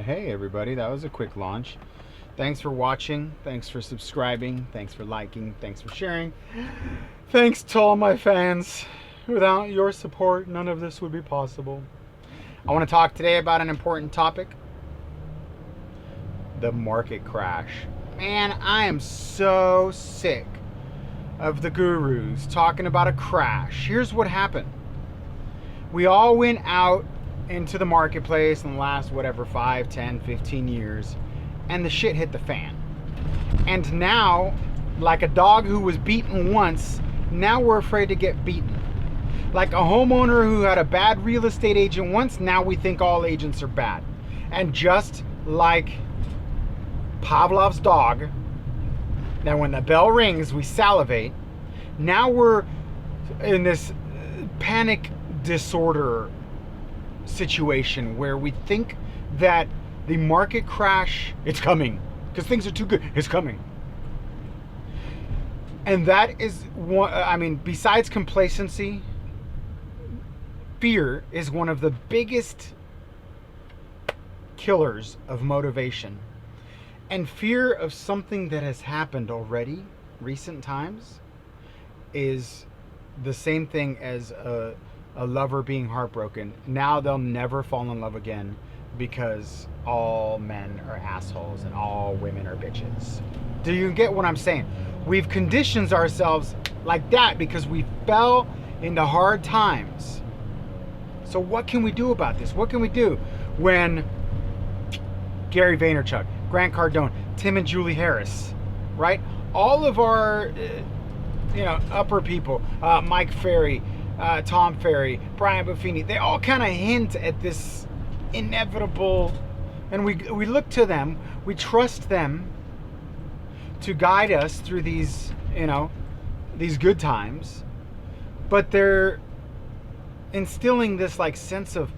Hey everybody, that was a quick launch. Thanks for watching, thanks for subscribing, thanks for liking, thanks for sharing. Thanks to all my fans. Without your support, none of this would be possible. I want to talk today about an important topic. The market crash. Man, I am so sick of the gurus talking about a crash. Here's what happened. We all went out into the marketplace in the last 5, 10, 15 years, and the shit hit the fan. And now, like a dog who was beaten once, now we're afraid to get beaten. Like a homeowner who had a bad real estate agent once, now we think all agents are bad. And just like Pavlov's dog, that when the bell rings, we salivate, now we're in this panic disorder situation where we think that the market crash, it's coming because things are too good, it's coming. And that is one, besides complacency, fear is one of the biggest killers of motivation. And fear of something that has happened already, recent times, is the same thing as a lover being heartbroken. Now they'll never fall in love again because all men are assholes and all women are bitches. Do you get what I'm saying? We've conditioned ourselves like that because we fell into hard times. So what can we do about this? What can we do when Gary Vaynerchuk, Grant Cardone, Tim and Julie Harris, right? All of our upper people, Mike Ferry, Tom Ferry, Brian Buffini, they all kind of hint at this inevitable, and we look to them, we trust them to guide us through these good times, but they're instilling this sense of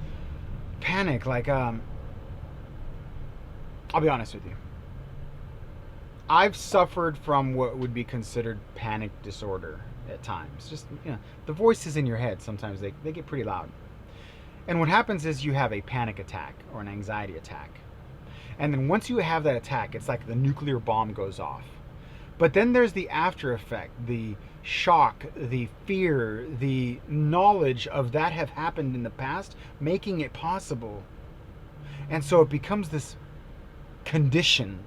panic. I'll be honest with you, I've suffered from what would be considered panic disorder at times. Just, the voices in your head, sometimes they get pretty loud. And what happens is you have a panic attack or an anxiety attack. And then once you have that attack, it's like the nuclear bomb goes off. But then there's the after effect, the shock, the fear, the knowledge of that have happened in the past, making it possible. And so it becomes this condition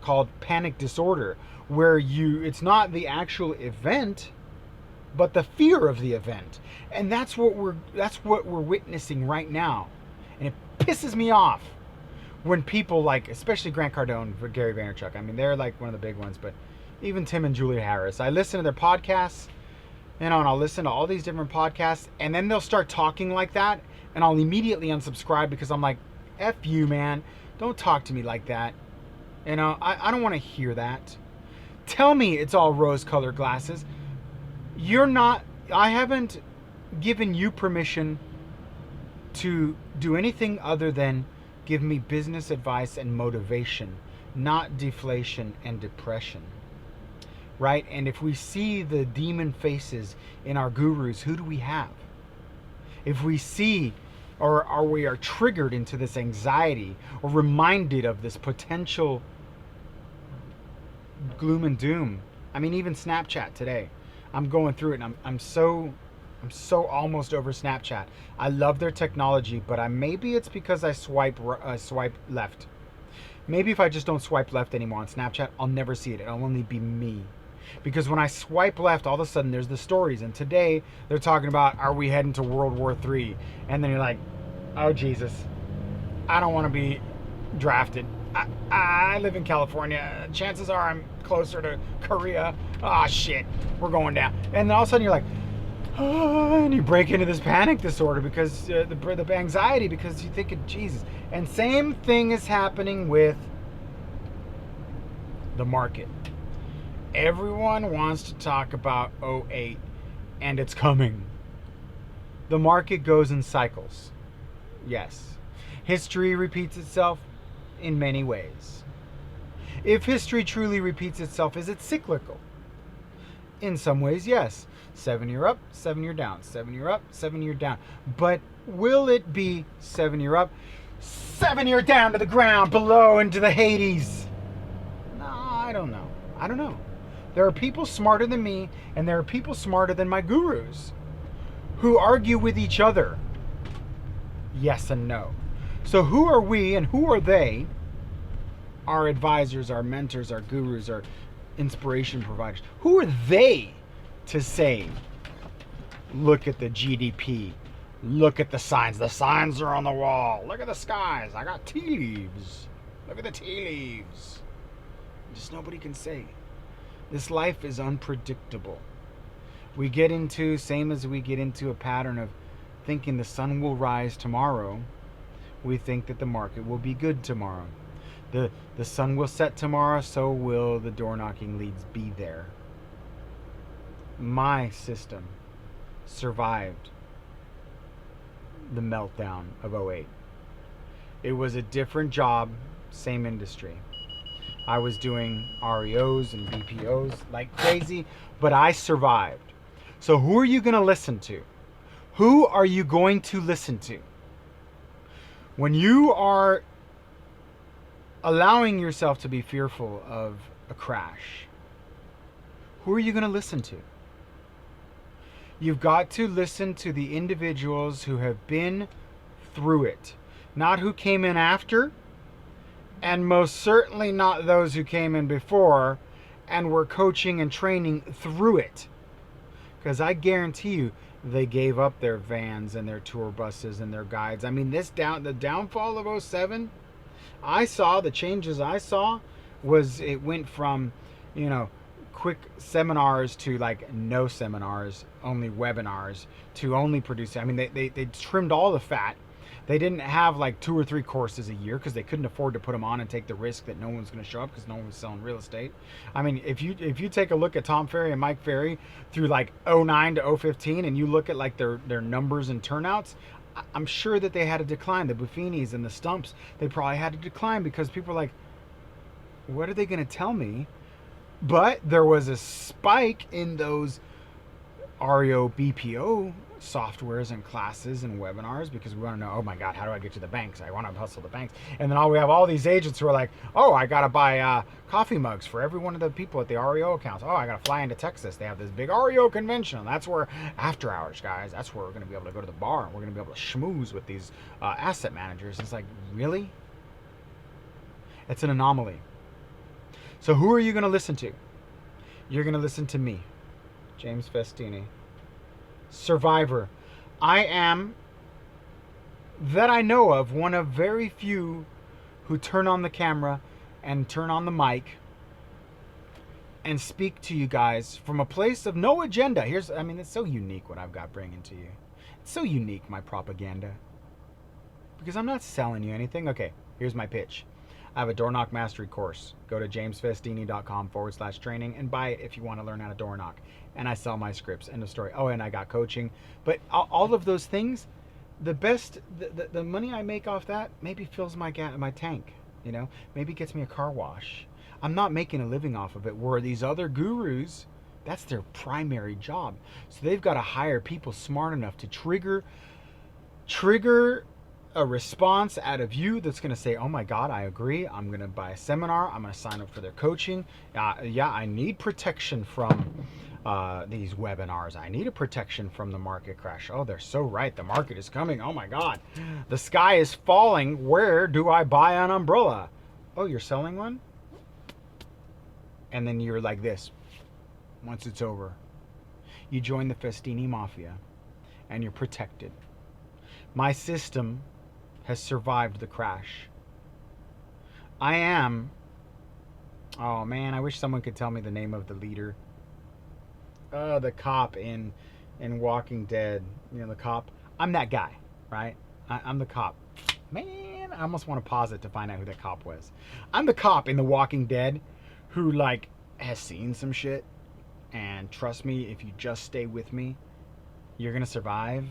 called panic disorder, where it's not the actual event, but the fear of the event. And that's what we're witnessing right now. And it pisses me off when people especially Grant Cardone, Gary Vaynerchuk, they're one of the big ones, but even Tim and Julie Harris, I listen to their podcasts, and I'll listen to all these different podcasts, and then they'll start talking like that, and I'll immediately unsubscribe because I'm like, F you, man, don't talk to me like that. I don't want to hear that. Tell me it's all rose-colored glasses. I haven't given you permission to do anything other than give me business advice and motivation, not deflation and depression. Right? And if we see the demon faces in our gurus, who do we have? If we see or we are triggered into this anxiety or reminded of this potential gloom and doom. Even Snapchat today, I'm going through it, and I'm so almost over Snapchat. I love their technology, but maybe it's because I swipe left. Maybe if I just don't swipe left anymore on Snapchat, I'll never see it. It'll only be me. Because when I swipe left, all of a sudden there's the stories, and today they're talking about, are we heading to World War III? And then you're like, oh Jesus, I don't want to be drafted. I live in California. Chances are I'm closer to Korea. Ah, shit, we're going down. And then all of a sudden you're like, oh, and you break into this panic disorder because the anxiety, because you think of Jesus. And same thing is happening with the market. Everyone wants to talk about '08, and it's coming. The market goes in cycles. Yes. History repeats itself in many ways. If history truly repeats itself, is it cyclical? In some ways, yes. 7 year up, 7 year down, 7 year up, 7 year down. But will it be 7 year up, 7 year down to the ground, below into the Hades. No, I don't know. I don't know. There are people smarter than me, and there are people smarter than my gurus who argue with each other. Yes and no. So who are we and who are they? Our advisors, our mentors, our gurus, our inspiration providers. Who are they to say, look at the GDP, look at the signs. The signs are on the wall. Look at the skies. I got tea leaves. Look at the tea leaves. Just nobody can say. This life is unpredictable. We get into, same as we get into a pattern of thinking the sun will rise tomorrow, we think that the market will be good tomorrow. The sun will set tomorrow, so will the door knocking leads be there. My system survived the meltdown of '08. It was a different job, same industry. I was doing REOs and BPOs like crazy, but I survived. So who are you going to listen to? Who are you going to listen to? When you are allowing yourself to be fearful of a crash, who are you going to listen to? You've got to listen to the individuals who have been through it, not who came in after, and most certainly not those who came in before and were coaching and training through it. Because I guarantee you, they gave up their vans and their tour buses and their guides. I mean, the downfall of '07, I saw the changes I saw was it went from, quick seminars to like no seminars, only webinars, to only producing. I mean, they trimmed all the fat. They didn't have like 2 or 3 courses a year because they couldn't afford to put them on and take the risk that no one was going to show up because no one was selling real estate. I mean, if you take a look at Tom Ferry and Mike Ferry through like '09 to '15 and you look at like their numbers and turnouts, I'm sure that they had to decline. The Buffinis and the Stumps, they probably had to decline because people are like, what are they going to tell me? But there was a spike in those REO BPO softwares and classes and webinars because we want to know, oh my God, how do I get to the banks? I want to hustle the banks. And then we have all these agents who are like, oh, I got to buy coffee mugs for every one of the people at the REO accounts. Oh, I got to fly into Texas. They have this big REO convention. That's where, after hours, guys, that's where we're going to be able to go to the bar and we're going to be able to schmooze with these asset managers. It's like, really? It's an anomaly. So who are you going to listen to? You're going to listen to me, James Festini. Survivor. I am, that I know of, one of very few who turn on the camera and turn on the mic and speak to you guys from a place of no agenda. It's so unique what I've got bringing to you. It's so unique, my propaganda. Because I'm not selling you anything. Okay, here's my pitch. I have a door knock mastery course. Go to jamesfestini.com/training and buy it if you want to learn how to door knock. And I sell my scripts. End of story. Oh, and I got coaching. But all of those things, the money I make off that maybe fills my tank. Maybe gets me a car wash. I'm not making a living off of it. Where these other gurus, that's their primary job. So they've got to hire people smart enough to trigger a response out of you that's going to say, oh my God, I agree. I'm going to buy a seminar. I'm going to sign up for their coaching. I need protection from these webinars. I need a protection from the market crash. Oh, they're so right. The market is coming. Oh my God. The sky is falling. Where do I buy an umbrella? Oh, you're selling one? And then you're like this. Once it's over, you join the Festini Mafia and you're protected. My system has survived the crash. I am, oh man, I wish someone could tell me the name of the leader. The cop in Walking Dead. The cop. I'm that guy, right? I'm the cop. Man, I almost want to pause it to find out who that cop was. I'm the cop in The Walking Dead who has seen some shit. And trust me, if you just stay with me, you're going to survive.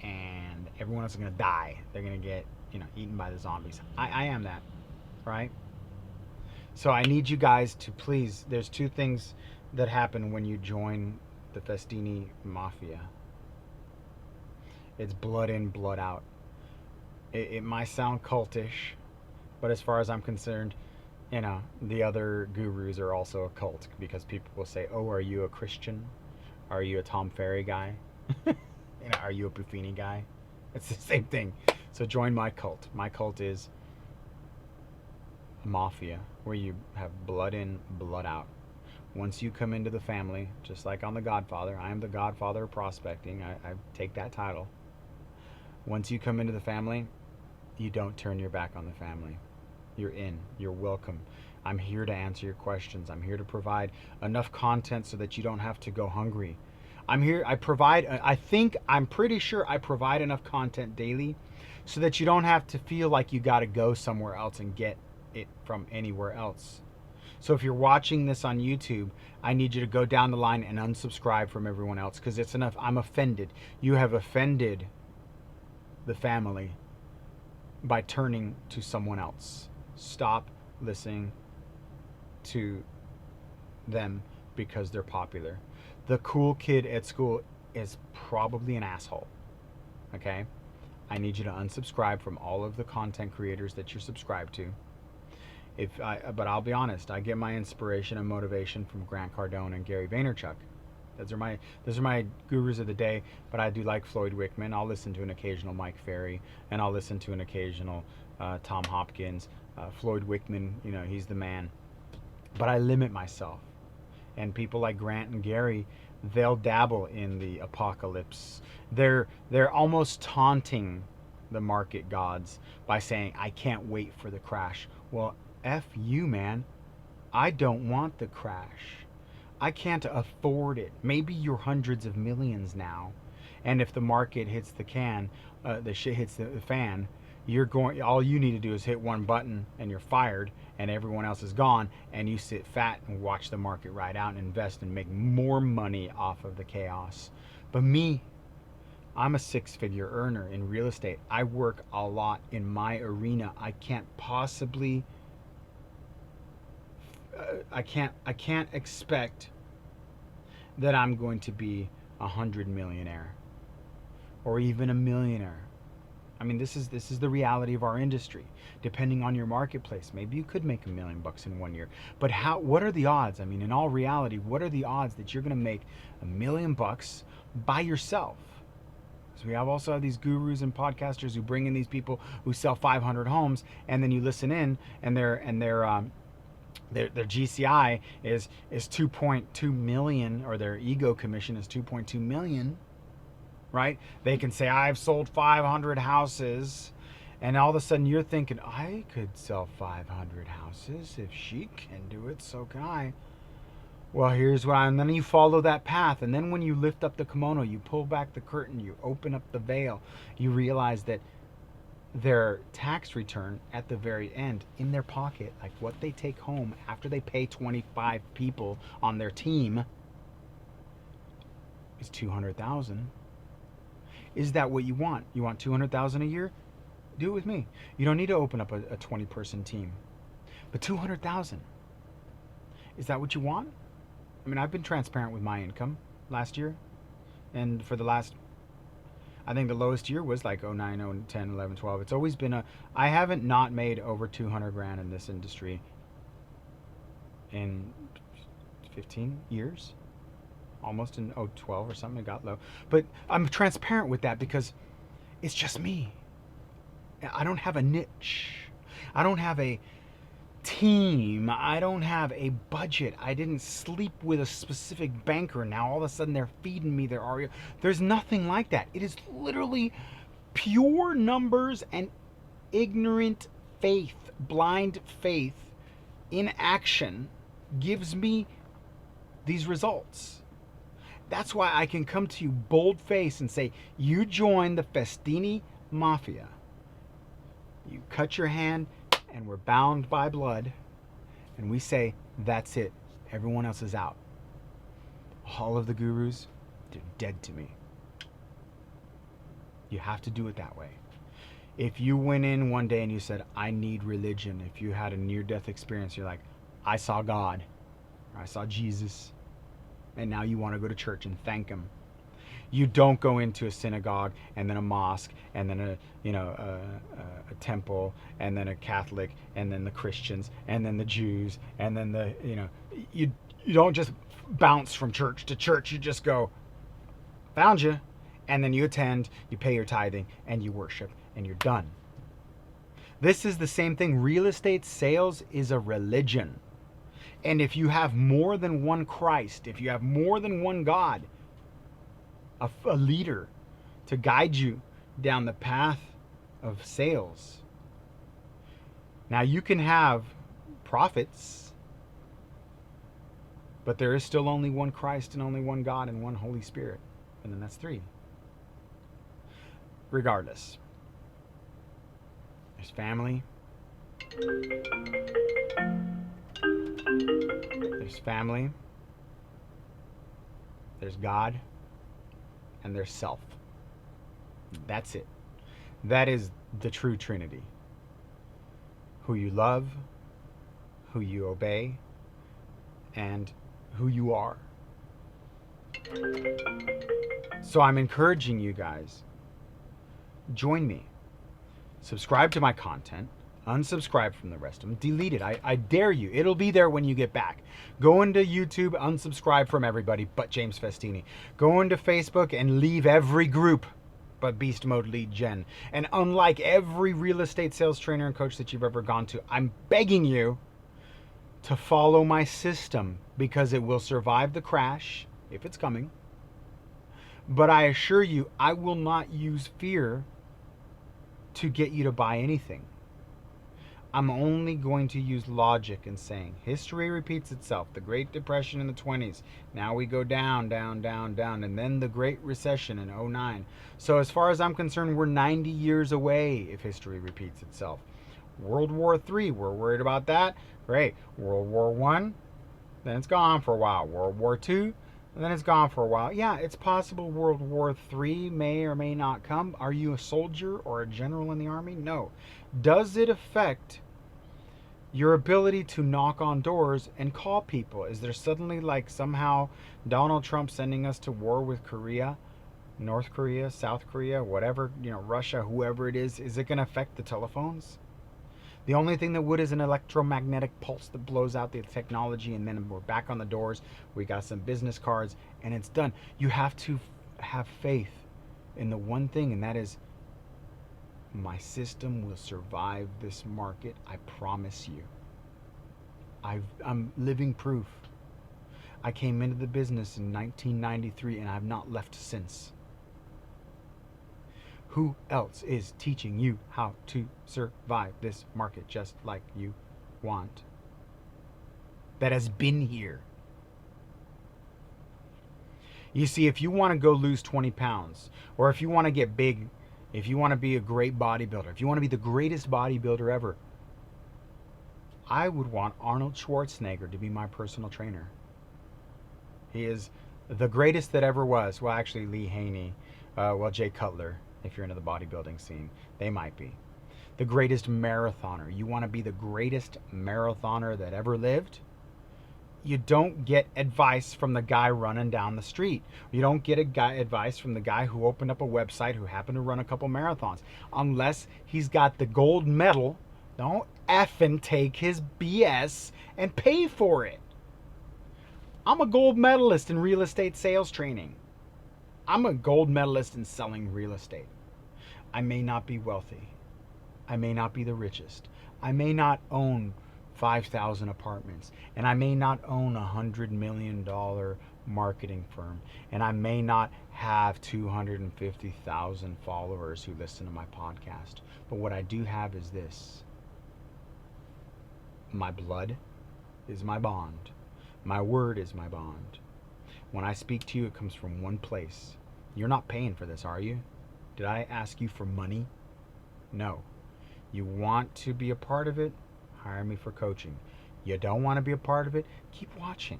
And everyone else is going to die. They're going to get, eaten by the zombies. I am that, right? So I need you guys to please, there's 2 things that happen when you join the Festini Mafia. It's blood in, blood out. It might sound cultish, but as far as I'm concerned, the other gurus are also a cult because people will say, "Oh, are you a Christian? Are you a Tom Ferry guy? Are you a Buffini guy?" It's the same thing. So join my cult. My cult is a mafia where you have blood in, blood out. Once you come into the family, just like on The Godfather, I am the Godfather of prospecting. I take that title. Once you come into the family, you don't turn your back on the family. You're in. You're welcome. I'm here to answer your questions. I'm here to provide enough content so that you don't have to go hungry. I'm here. I'm pretty sure I provide enough content daily so that you don't have to feel like you got to go somewhere else and get it from anywhere else. So if you're watching this on YouTube, I need you to go down the line and unsubscribe from everyone else because it's enough. I'm offended. You have offended the family by turning to someone else. Stop listening to them because they're popular. The cool kid at school is probably an asshole. Okay? I need you to unsubscribe from all of the content creators that you're subscribed to. But I'll be honest, I get my inspiration and motivation from Grant Cardone and Gary Vaynerchuk. Those are my gurus of the day. But I do like Floyd Wickman. I'll listen to an occasional Mike Ferry, and I'll listen to an occasional Tom Hopkins. Floyd Wickman, he's the man. But I limit myself. And people like Grant and Gary, they'll dabble in the apocalypse. They're almost taunting the market gods by saying, "I can't wait for the crash." Well, F you, man. I don't want the crash. I can't afford it. Maybe you're hundreds of millions now, and if the market hits the the shit hits the fan, all you need to do is hit one button and you're fired, and everyone else is gone, and you sit fat and watch the market ride out and invest and make more money off of the chaos. But me, I'm a six-figure earner in real estate. I work a lot in my arena. I can't possibly I can't expect that I'm going to be 100 millionaire or even a millionaire. I mean, this is the reality of our industry. Depending on your marketplace, maybe you could make $1 million in 1 year. But what are the odds? I mean, in all reality, what are the odds that you're going to make $1 million by yourself? So we also have these gurus and podcasters who bring in these people who sell 500 homes, and then you listen in, and their GCI is 2.2 million, or their ego commission is 2.2 million, right? They can say, "I've sold 500 houses," and all of a sudden you're thinking, "I could sell 500 houses. If she can do it, so can I." Well, and then you follow that path, and then when you lift up the kimono, you pull back the curtain, you open up the veil, you realize that their tax return at the very end in their pocket, like what they take home after they pay 25 people on their team, is 200,000. Is that what you want? You want 200,000 a year? Do it with me. You don't need to open up a 20-person team. But 200,000. Is that what you want? I mean, I've been transparent with my income last year, and for the last, I think the lowest year was like 09, 10, 11, 12. It's always been I haven't not made over 200 grand in this industry in 15 years. Almost in 12 or something, it got low. But I'm transparent with that because it's just me. I don't have a niche. I don't have a team. I don't have a budget. I didn't sleep with a specific banker. Now all of a sudden they're feeding me their REO. There's nothing like that. It is literally pure numbers and ignorant faith, blind faith in action gives me these results. That's why I can come to you bold-faced and say, you join the Festini Mafia. You cut your hand, and we're bound by blood, and we say, that's it. Everyone else is out. All of the gurus, they're dead to me. You have to do it that way. If you went in one day and you said, I need religion, if you had a near-death experience, you're like, I saw God, or I saw Jesus, and now you want to go to church and thank him. You don't go into a synagogue and then a mosque and then a temple and then a Catholic and then the Christians and then the Jews and then you you don't just bounce from church to church. You just go, found you, and then you attend, you pay your tithing, and you worship, and you're done. This is the same thing. Real estate sales is a religion. And if you have more than one Christ, if you have more than one God, a leader to guide you down the path of sales, now you can have prophets, but there is still only one Christ and only one God and one Holy Spirit. And then that's three. Regardless, there's family. There's family. There's God. And there's self. That's it. That is the true Trinity. Who you love, who you obey, and who you are. So I'm encouraging you guys, join me. Subscribe to my content. Unsubscribe from the rest of them. Delete it. I dare you. It'll be there when you get back. Go into YouTube, unsubscribe from everybody but James Festini. Go into Facebook and leave every group but Beast Mode Lead Gen. And unlike every real estate sales trainer and coach that you've ever gone to, I'm begging you to follow my system, because it will survive the crash if it's coming. But I assure you, I will not use fear to get you to buy anything. I'm only going to use logic and saying history repeats itself. The Great Depression in the 20s. Now we go down, down, down, down. And then the Great Recession in 2009. So as far as I'm concerned, we're 90 years away if history repeats itself. World War III, we're worried about that. Great. World War I, then it's gone for a while. World War II, and then it's gone for a while. Yeah, it's possible World War III may or may not come. Are you a soldier or a general in the army? No. Does it affect your ability to knock on doors and call people? Is there suddenly like somehow Donald Trump sending us to war with Korea, North Korea, South Korea, whatever, Russia, whoever it is it going to affect the telephones? The only thing that would is an electromagnetic pulse that blows out the technology, and then we're back on the doors. We got some business cards, and it's done. You have to have faith in the one thing, and that is my system will survive this market. I promise you. I'm living proof. I came into the business in 1993, and I've not left since. Who else is teaching you how to survive this market just like you want? That has been here. You see, if you want to go lose 20 pounds, or if you want to get big, if you want to be a great bodybuilder, if you want to be the greatest bodybuilder ever, I would want Arnold Schwarzenegger to be my personal trainer. He is the greatest that ever was. Well, actually, Lee Haney, Jay Cutler, if you're into the bodybuilding scene, they might be. The greatest marathoner. You want to be the greatest marathoner that ever lived? You don't get advice from the guy running down the street. You don't get advice from the guy who opened up a website who happened to run a couple marathons. Unless he's got the gold medal, don't effing take his BS and pay for it. I'm a gold medalist in real estate sales training. I'm a gold medalist in selling real estate. I may not be wealthy. I may not be the richest. I may not own 5,000 apartments. And I may not own a $100 million marketing firm. And I may not have 250,000 followers who listen to my podcast. But what I do have is this. My blood is my bond. My word is my bond. When I speak to you, it comes from one place. You're not paying for this, are you? Did I ask you for money? No. You want to be a part of it? Hire me for coaching. You don't want to be a part of it? Keep watching.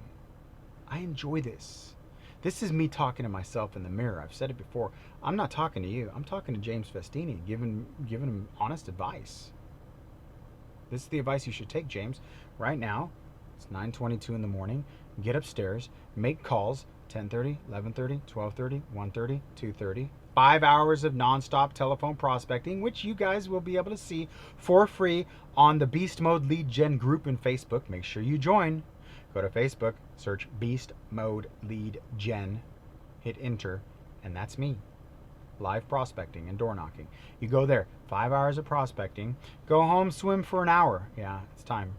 I enjoy this. This is me talking to myself in the mirror. I've said it before. I'm not talking to you. I'm talking to James Festini, giving him honest advice. This is the advice you should take, James. Right now, it's 9:22 in the morning. Get upstairs, make calls, 10:30, 11:30, 12:30, 1:30, 2:30. 5 hours of nonstop telephone prospecting, which you guys will be able to see for free on the Beast Mode Lead Gen group in Facebook. Make sure you join. Go to Facebook, search Beast Mode Lead Gen, hit enter, and that's me. Live prospecting and door knocking. You go there, 5 hours of prospecting. Go home, swim for an hour. Yeah, it's time.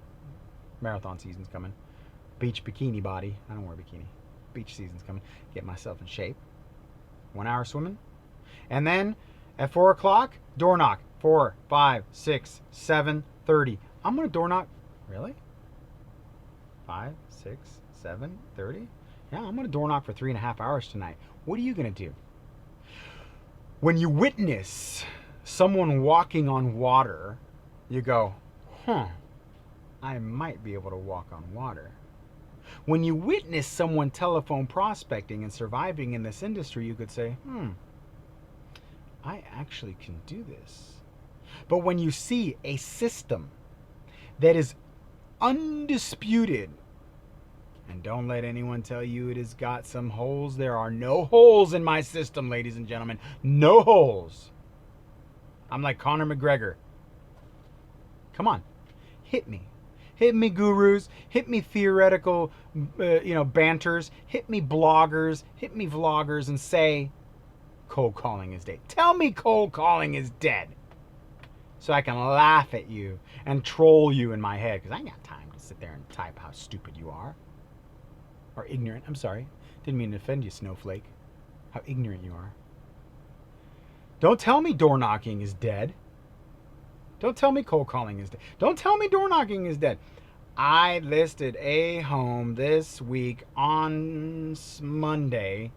Marathon season's coming. Beach bikini body. I don't wear a bikini. Beach season's coming. Get myself in shape. 1 hour swimming. And then at 4 o'clock, door knock. 4, 5, 6, 7, 30. I'm going to door knock. Really? 5, 6, 7, 30? Yeah, I'm going to door knock for 3.5 hours tonight. What are you going to do? When you witness someone walking on water, you go, I might be able to walk on water. When you witness someone telephone prospecting and surviving in this industry, you could say, I actually can do this. But when you see a system that is undisputed, and don't let anyone tell you it has got some holes. There are no holes in my system, ladies and gentlemen. No holes. I'm like Conor McGregor. Come on. Hit me. Hit me, gurus. Hit me, theoretical, banters. Hit me, bloggers. Hit me, vloggers, and say, cold calling is dead. Tell me cold calling is dead. So I can laugh at you and troll you in my head. Because I ain't got time to sit there and type how stupid you are. Or ignorant. I'm sorry. Didn't mean to offend you, snowflake. How ignorant you are. Don't tell me door knocking is dead. Don't tell me cold calling is dead. Don't tell me door knocking is dead. I listed a home this week on Monday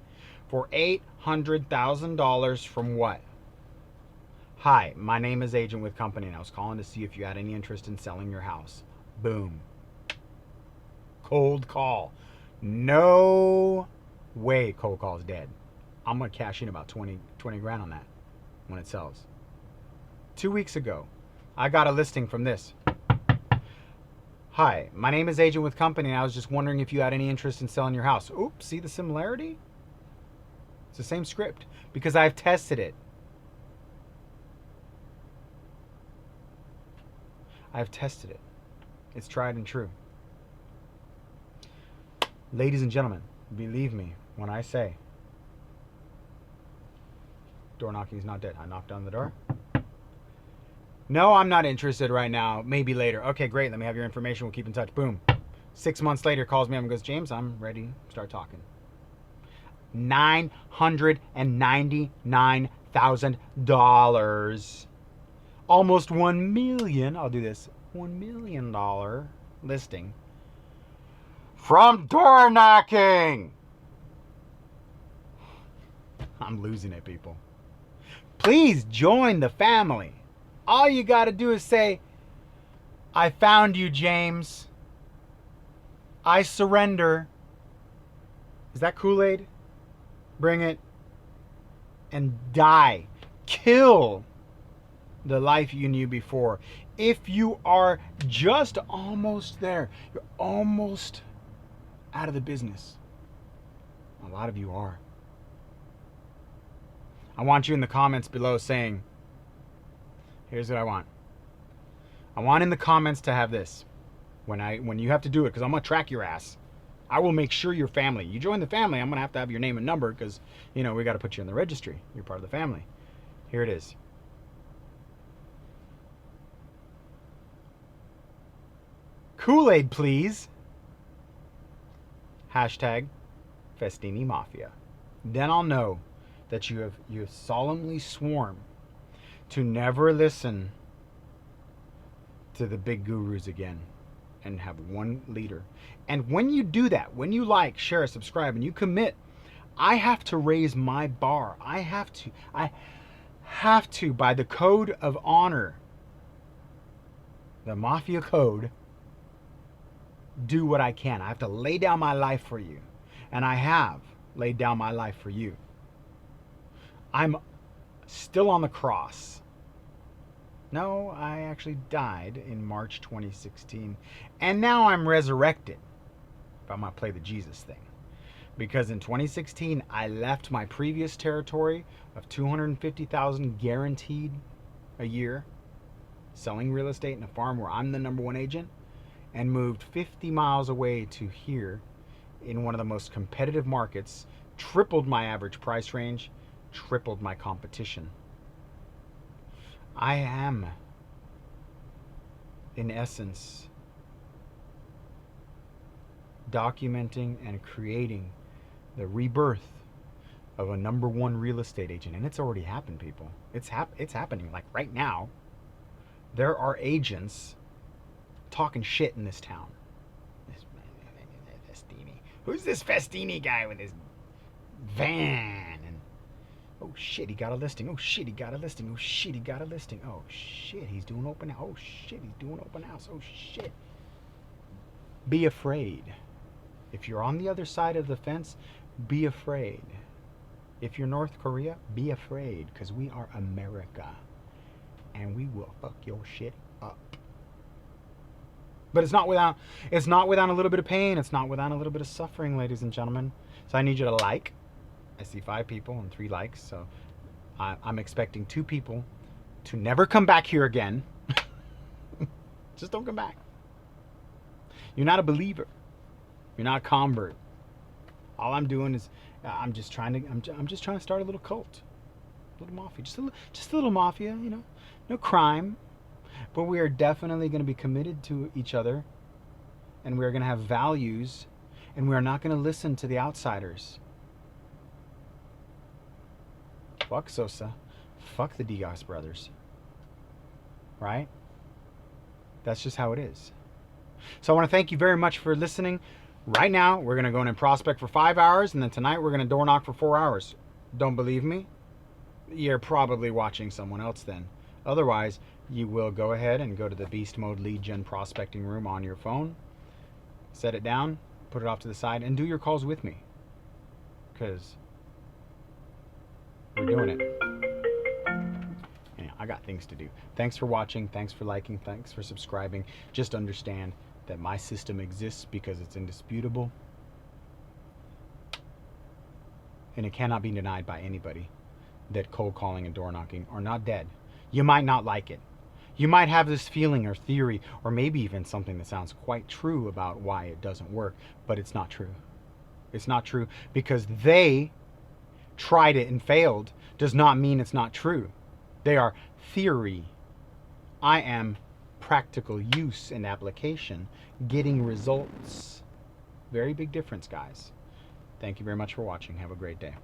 for $800,000 from what? Hi, my name is Agent with Company, and I was calling to see if you had any interest in selling your house. Boom. Cold call. No way cold call is dead. I'm going to cash in about 20 grand on that when it sells. 2 weeks ago, I got a listing from this. Hi, my name is Agent with Company, and I was just wondering if you had any interest in selling your house. Oops, see the similarity? It's the same script because I've tested it. I've tested it. It's tried and true. Ladies and gentlemen, believe me when I say door knocking is not dead. I knocked on the door. No, I'm not interested right now. Maybe later. Okay, great. Let me have your information. We'll keep in touch. Boom. 6 months later, calls me up and goes, James, I'm ready to start talking. $999,000. Almost $1 million. I'll do this. $1 million listing. From door knocking. I'm losing it, people. Please join the family. All you got to do is say, I found you, James. I surrender. Is that Kool-Aid? Bring it. And die. Kill the life you knew before. If you are just almost there, you're almost out of the business. A lot of you are. I want you in the comments below saying, here's what I want. I want in the comments to have this. When you have to do it, because I'm going to track your ass. I will make sure your family. You join the family, I'm going to have your name and number because, we got to put you in the registry. You're part of the family. Here it is. Kool-Aid, please. Hashtag Festini Mafia. Then I'll know that you have solemnly sworn to never listen to the big gurus again and have one leader. And when you do that, when you like, share, subscribe, and you commit, I have to raise my bar. I have to, by the code of honor, the Mafia code, do what I can. I have to lay down my life for you. And I have laid down my life for you. I'm still on the cross. No, I actually died in March 2016. And now I'm resurrected. If I'm going to play the Jesus thing. Because in 2016, I left my previous territory of 250,000 guaranteed a year, selling real estate in a farm where I'm the number one agent, and moved 50 miles away to here in one of the most competitive markets, tripled my average price range, tripled my competition. I am, in essence, documenting and creating the rebirth of a number one real estate agent. And it's already happened, people. It's happening. Like right now, there are agents talking shit in this town. Festini. Who's this Festini guy with his van? And oh shit, he got a listing. Oh shit, he got a listing. Oh shit, he got a listing. Oh shit, he's doing open house. Oh shit, he's doing open house. Oh shit. Be afraid. If you're on the other side of the fence, be afraid. If you're North Korea, be afraid, because we are America and we will fuck your shit up. But it's not without a little bit of pain. It's not without a little bit of suffering, ladies and gentlemen. So I need you to like. I see 5 people and 3 likes. So I'm expecting 2 people to never come back here again. Just don't come back. You're not a believer. You're not a convert. All I'm doing is I'm just trying to start a little cult, a little mafia, just a little mafia. You know, no crime, but we are definitely going to be committed to each other, and we are going to have values, and we are not going to listen to the outsiders. Fuck Sosa, fuck the Diaz brothers. Right? That's just how it is. So I want to thank you very much for listening. Right now, we're going to go in and prospect for 5 hours, and then tonight we're going to door knock for 4 hours. Don't believe me? You're probably watching someone else then. Otherwise, you will go ahead and go to the Beast Mode Lead Gen Prospecting Room on your phone, set it down, put it off to the side, and do your calls with me. Because we're doing it. Anyhow, I got things to do. Thanks for watching. Thanks for liking. Thanks for subscribing. Just understand that my system exists because it's indisputable, and it cannot be denied by anybody that cold calling and door knocking are not dead. You might not like it. You might have this feeling or theory, or maybe even something that sounds quite true about why it doesn't work, but it's not true. It's not true because they tried it and failed does not mean it's not true. They are theory. I am practical use and application, getting results. Very big difference, guys. Thank you very much for watching. Have a great day.